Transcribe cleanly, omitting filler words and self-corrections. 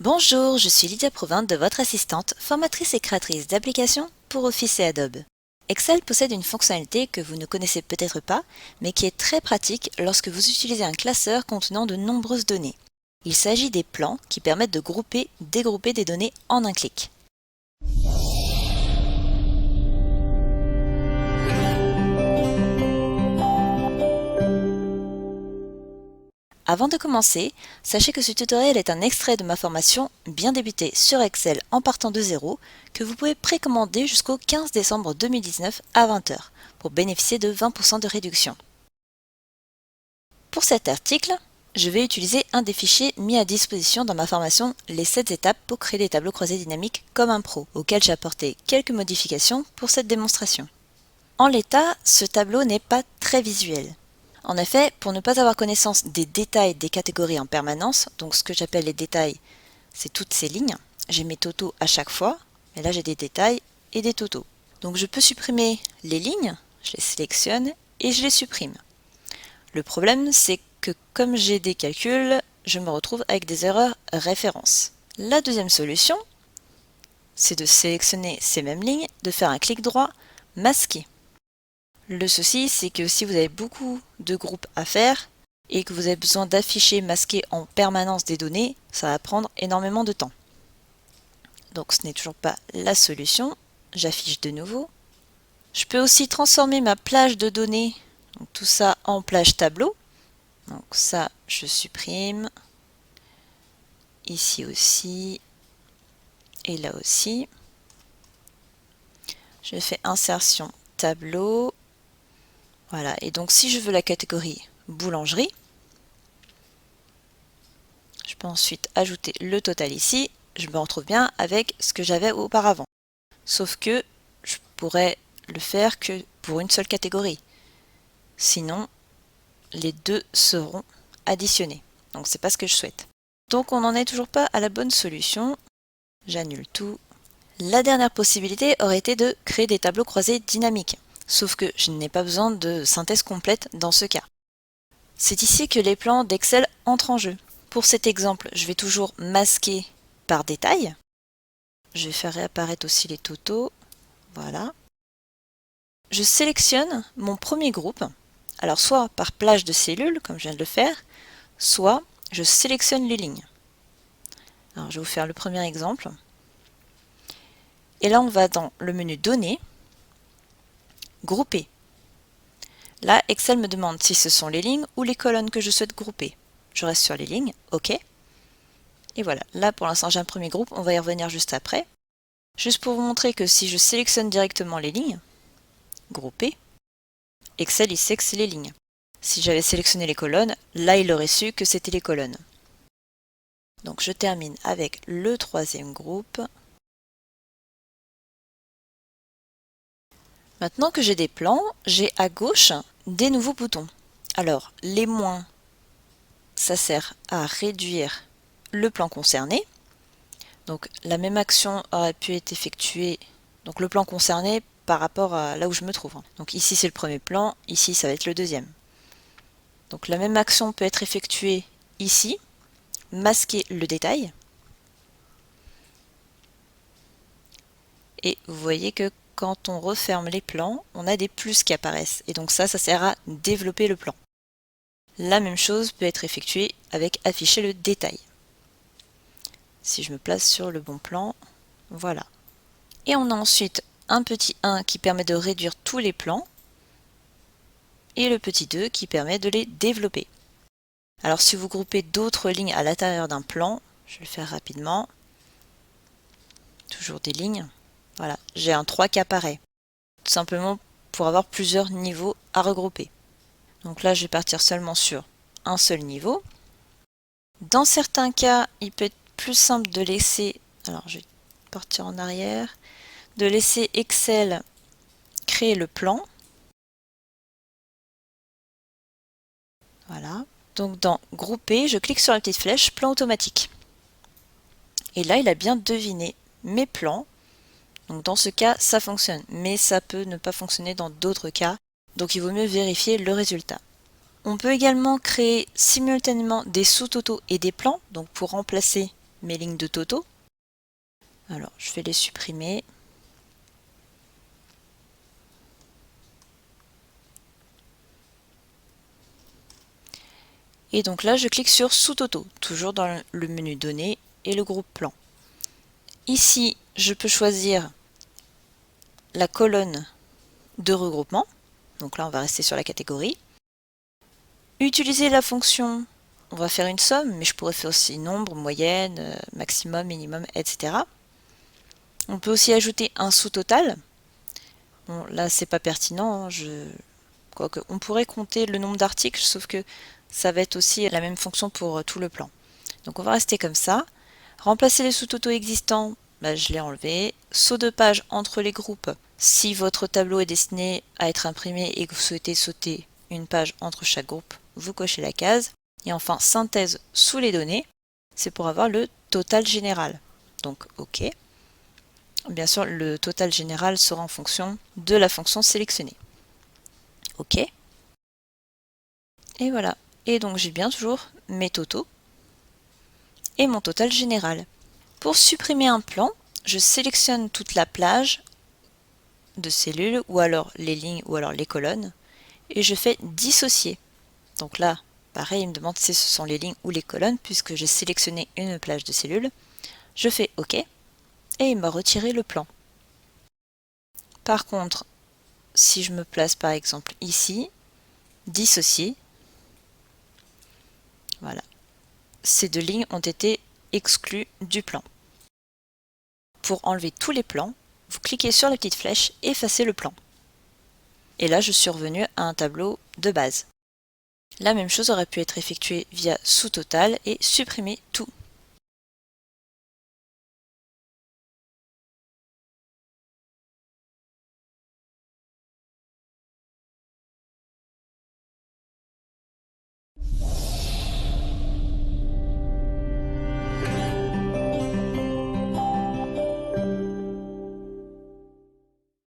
Bonjour, je suis Lydia Provin de votre assistante, formatrice et créatrice d'applications pour Office et Adobe. Excel possède une fonctionnalité que vous ne connaissez peut-être pas, mais qui est très pratique lorsque vous utilisez un classeur contenant de nombreuses données. Il s'agit des plans qui permettent de grouper, dégrouper des données en un clic. Avant de commencer, sachez que ce tutoriel est un extrait de ma formation Bien débuter sur Excel en partant de zéro que vous pouvez précommander jusqu'au 15 décembre 2019 à 20 h pour bénéficier de 20% de réduction. Pour cet article, je vais utiliser un des fichiers mis à disposition dans ma formation Les 7 étapes pour créer des tableaux croisés dynamiques comme un pro, auquel j'ai apporté quelques modifications pour cette démonstration. En l'état, ce tableau n'est pas très visuel. En effet, pour ne pas avoir connaissance des détails des catégories en permanence, donc ce que j'appelle les détails, c'est toutes ces lignes, j'ai mes totaux à chaque fois, mais là j'ai des détails et des totaux. Donc je peux supprimer les lignes, je les sélectionne et je les supprime. Le problème, c'est que comme j'ai des calculs, je me retrouve avec des erreurs références. La deuxième solution, c'est de sélectionner ces mêmes lignes, de faire un clic droit, masquer. Le souci, c'est que si vous avez beaucoup de groupes à faire et que vous avez besoin d'afficher, masquer en permanence des données, ça va prendre énormément de temps. Donc ce n'est toujours pas la solution. J'affiche de nouveau. Je peux aussi transformer ma plage de données, donc tout ça en plage tableau. Donc ça, je supprime. Ici aussi. Et là aussi. Je fais insertion tableau. Voilà, et donc si je veux la catégorie boulangerie, je peux ensuite ajouter le total ici. Je me retrouve bien avec ce que j'avais auparavant. Sauf que je pourrais le faire que pour une seule catégorie. Sinon, les deux seront additionnés. Donc c'est pas ce que je souhaite. Donc on n'en est toujours pas à la bonne solution. J'annule tout. La dernière possibilité aurait été de créer des tableaux croisés dynamiques. Sauf que je n'ai pas besoin de synthèse complète dans ce cas. C'est ici que les plans d'Excel entrent en jeu. Pour cet exemple, je vais toujours masquer par détail. Je vais faire réapparaître aussi les totaux. Voilà. Je sélectionne mon premier groupe. Alors soit par plage de cellules, comme je viens de le faire, soit je sélectionne les lignes. Alors je vais vous faire le premier exemple. Et là, on va dans le menu Données, Grouper. Là, Excel me demande si ce sont les lignes ou les colonnes que je souhaite grouper. Je reste sur les lignes, OK. Et voilà, là pour l'instant j'ai un premier groupe, on va y revenir juste après. Juste pour vous montrer que si je sélectionne directement les lignes, grouper, Excel il sait que c'est les lignes. Si j'avais sélectionné les colonnes, là il aurait su que c'était les colonnes. Donc je termine avec le troisième groupe. Maintenant que j'ai des plans, j'ai à gauche des nouveaux boutons. Alors les moins, ça sert à réduire le plan concerné. Donc la même action aurait pu être effectuée, donc le plan concerné par rapport à là où je me trouve. Donc ici c'est le premier plan, ici ça va être le deuxième. Donc la même action peut être effectuée ici, masquer le détail. Et vous voyez que quand on referme les plans, on a des plus qui apparaissent. Et donc ça sert à développer le plan. La même chose peut être effectuée avec afficher le détail. Si je me place sur le bon plan, voilà. Et on a ensuite un petit 1 qui permet de réduire tous les plans et le petit 2 qui permet de les développer. Alors si vous groupez d'autres lignes à l'intérieur d'un plan, je vais le faire rapidement, toujours des lignes, voilà, j'ai un 3 qui apparaît, tout simplement pour avoir plusieurs niveaux à regrouper. Donc là je vais partir seulement sur un seul niveau. Dans certains cas, il peut être plus simple de laisser, alors je vais partir en arrière, de laisser Excel créer le plan. Voilà. Donc dans Grouper, je clique sur la petite flèche Plan automatique. Et là, il a bien deviné mes plans. Donc dans ce cas, ça fonctionne. Mais ça peut ne pas fonctionner dans d'autres cas. Donc il vaut mieux vérifier le résultat. On peut également créer simultanément des sous-totaux et des plans. Donc pour remplacer mes lignes de totaux. Alors, je vais les supprimer. Et donc là, je clique sur sous-totaux, toujours dans le menu données et le groupe plan. Ici, je peux choisir la colonne de regroupement. Donc là, on va rester sur la catégorie. Utiliser la fonction, on va faire une somme, mais je pourrais faire aussi nombre, moyenne, maximum, minimum, etc. On peut aussi ajouter un sous-total. Bon, là, c'est pas pertinent. Quoique, on pourrait compter le nombre d'articles, sauf que ça va être aussi la même fonction pour tout le plan. Donc on va rester comme ça. Remplacer les sous-totaux existants, je l'ai enlevé. Saut de page entre les groupes. Si votre tableau est destiné à être imprimé et que vous souhaitez sauter une page entre chaque groupe, vous cochez la case. Et enfin, synthèse sous les données, c'est pour avoir le total général. Donc OK. Bien sûr, le total général sera en fonction de la fonction sélectionnée. OK. Et voilà. Et donc j'ai bien toujours mes totaux et mon total général. Pour supprimer un plan, je sélectionne toute la plage de cellules, ou alors les lignes, ou alors les colonnes, et je fais dissocier. Donc là, pareil, il me demande si ce sont les lignes ou les colonnes, puisque j'ai sélectionné une plage de cellules. Je fais OK, et il m'a retiré le plan. Par contre, si je me place par exemple ici, dissocier, voilà, ces deux lignes ont été exclues du plan. Pour enlever tous les plans, vous cliquez sur la petite flèche, effacer le plan. Et là, je suis revenu à un tableau de base. La même chose aurait pu être effectuée via sous-total et supprimer tout.